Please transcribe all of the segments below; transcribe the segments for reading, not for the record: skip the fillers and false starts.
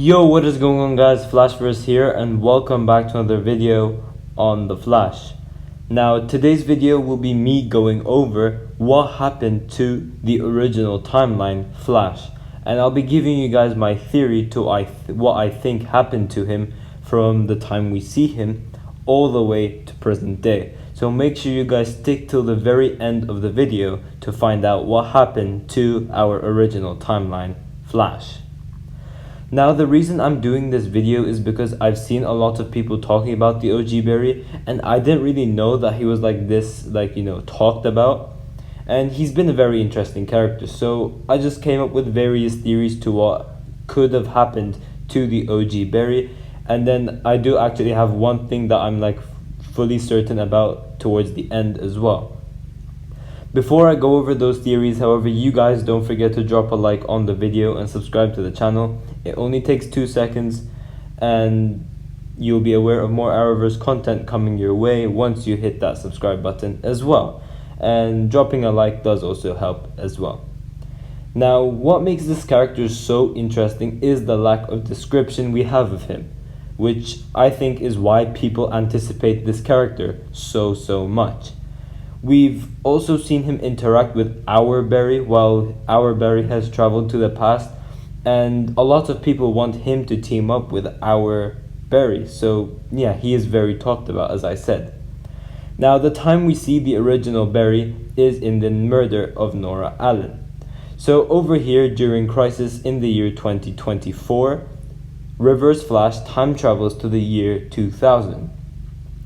Yo, what is going on, guys? Flashverse here, and welcome back to another video on The Flash. Now, today's video will be me going over what happened to the original timeline Flash, and I'll be giving you guys my theory to what I think happened to him from the time we see him all the way to present day. So make sure you guys stick till the very end of the video to find out what happened to our original timeline Flash. Now, the reason I'm doing this video is because I've seen a lot of people talking about the OG Barry, and I didn't really know that he was like this, talked about. And he's been a very interesting character, so I just came up with various theories to what could have happened to the OG Barry. And then I do actually have one thing that I'm fully certain about towards the end as well. Before I go over those theories, however, you guys don't forget to drop a like on the video and subscribe to the channel. It only takes 2 seconds, and you'll be aware of more Arrowverse content coming your way once you hit that subscribe button as well. And dropping a like does also help as well. Now, what makes this character so interesting is the lack of description we have of him, which I think is why people anticipate this character so much. We've also seen him interact with our Barry while our Barry has traveled to the past, and a lot of people want him to team up with our Barry. So yeah, he is very talked about, as I said. Now, the time we see the original Barry is in the murder of Nora Allen. So over here, during Crisis in the year 2024, Reverse Flash time travels to the year 2000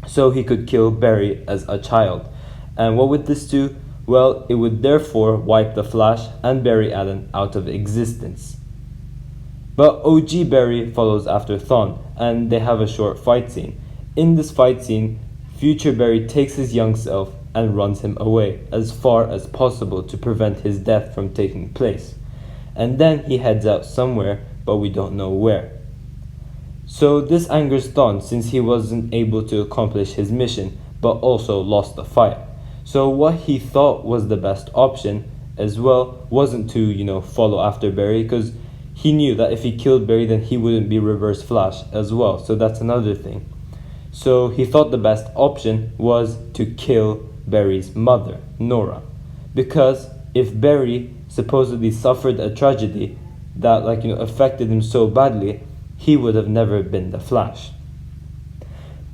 so he could kill Barry as a child. And what would this do? Well, it would therefore wipe the Flash and Barry Allen out of existence. But OG Barry follows after Thawne, and they have a short fight scene. In this fight scene, future Barry takes his young self and runs him away as far as possible to prevent his death from taking place. And then he heads out somewhere, but we don't know where. So this angers Thawne, since he wasn't able to accomplish his mission, but also lost the fight. So what he thought was the best option as well wasn't to, follow after Barry, because he knew that if he killed Barry, then he wouldn't be Reverse Flash as well. So that's another thing. So he thought the best option was to kill Barry's mother, Nora. Because if Barry supposedly suffered a tragedy that affected him so badly, he would have never been the Flash.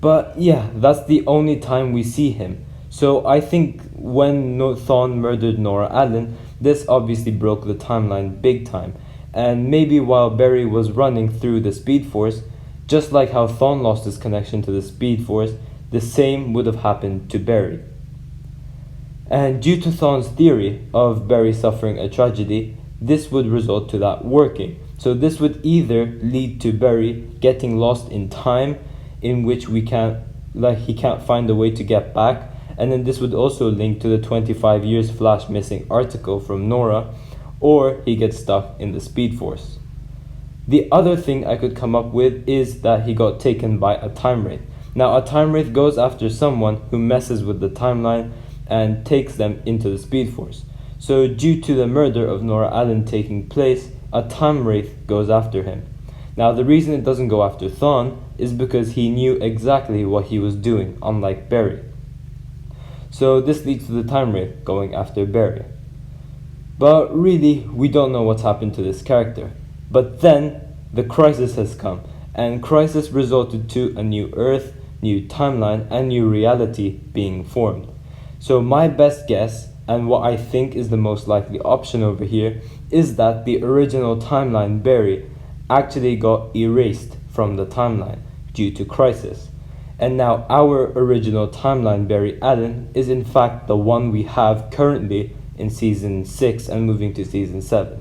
But yeah, that's the only time we see him. So I think when Thawne murdered Nora Allen, this obviously broke the timeline big time. And maybe while Barry was running through the Speed Force, just like how Thawne lost his connection to the Speed Force, the same would have happened to Barry. And due to Thawne's theory of Barry suffering a tragedy, this would result to that working. So this would either lead to Barry getting lost in time, in which he can't find a way to get back. And then this would also link to the 25 years Flash missing article from Nora, or he gets stuck in the Speed Force. The other thing I could come up with is that he got taken by a time wraith. Now, a time wraith goes after someone who messes with the timeline and takes them into the Speed Force. So due to the murder of Nora Allen taking place, a time wraith goes after him. Now, the reason it doesn't go after Thawne is because he knew exactly what he was doing, unlike Barry. So this leads to the time wraith going after Barry. But really, we don't know what's happened to this character. But then, the Crisis has come, and Crisis resulted to a new Earth, new timeline, and new reality being formed. So my best guess, and what I think is the most likely option over here, is that the original timeline Barry actually got erased from the timeline due to Crisis. And now our original timeline Barry Allen is in fact the one we have currently in Season 6 and moving to Season 7.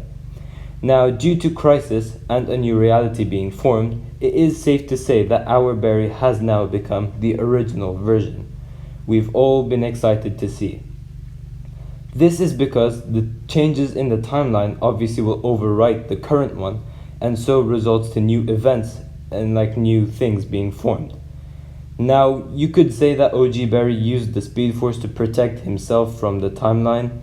Now, due to Crisis and a new reality being formed, it is safe to say that our Barry has now become the original version we've all been excited to see. This is because the changes in the timeline obviously will overwrite the current one, and so results to new events and new things being formed. Now, you could say that OG Barry used the Speed Force to protect himself from the timeline,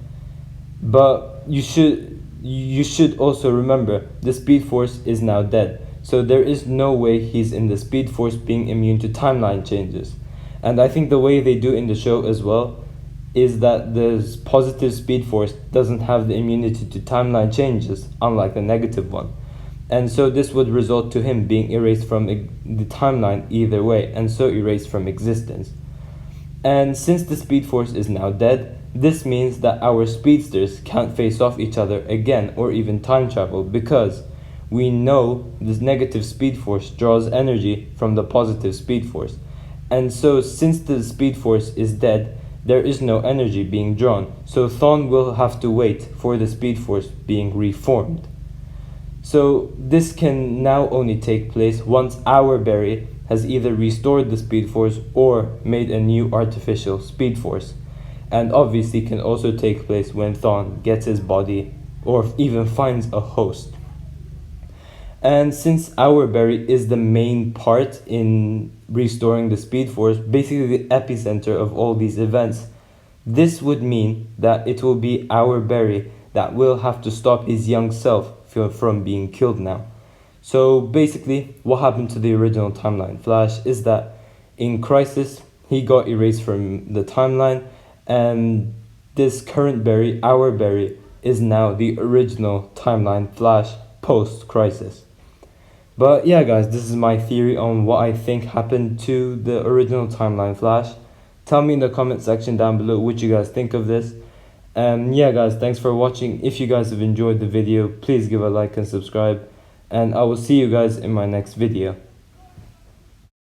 but you should also remember the Speed Force is now dead. So there is no way he's in the Speed Force being immune to timeline changes. And I think the way they do in the show as well is that the positive Speed Force doesn't have the immunity to timeline changes, unlike the negative one. And so this would result to him being erased from the timeline either way, and so erased from existence. And since the Speed Force is now dead, this means that our speedsters can't face off each other again or even time travel, because we know this negative Speed Force draws energy from the positive Speed Force. And so since the Speed Force is dead, there is no energy being drawn, so Thawne will have to wait for the Speed Force being reformed. So this can now only take place once our Barry has either restored the Speed Force or made a new artificial Speed Force. And obviously can also take place when Thawne gets his body or even finds a host. And since our Barry is the main part in restoring the Speed Force, basically the epicenter of all these events, this would mean that it will be our Barry that will have to stop his young self from being killed now. So basically, what happened to the original timeline Flash is that in Crisis, he got erased from the timeline, and this current Barry, our Barry, is now the original timeline Flash post-Crisis. But yeah guys, this is my theory on what I think happened to the original timeline Flash. Tell me in the comment section down below what you guys think of this. And yeah guys, thanks for watching. If you guys have enjoyed the video, please give a like and subscribe. And I will see you guys in my next video.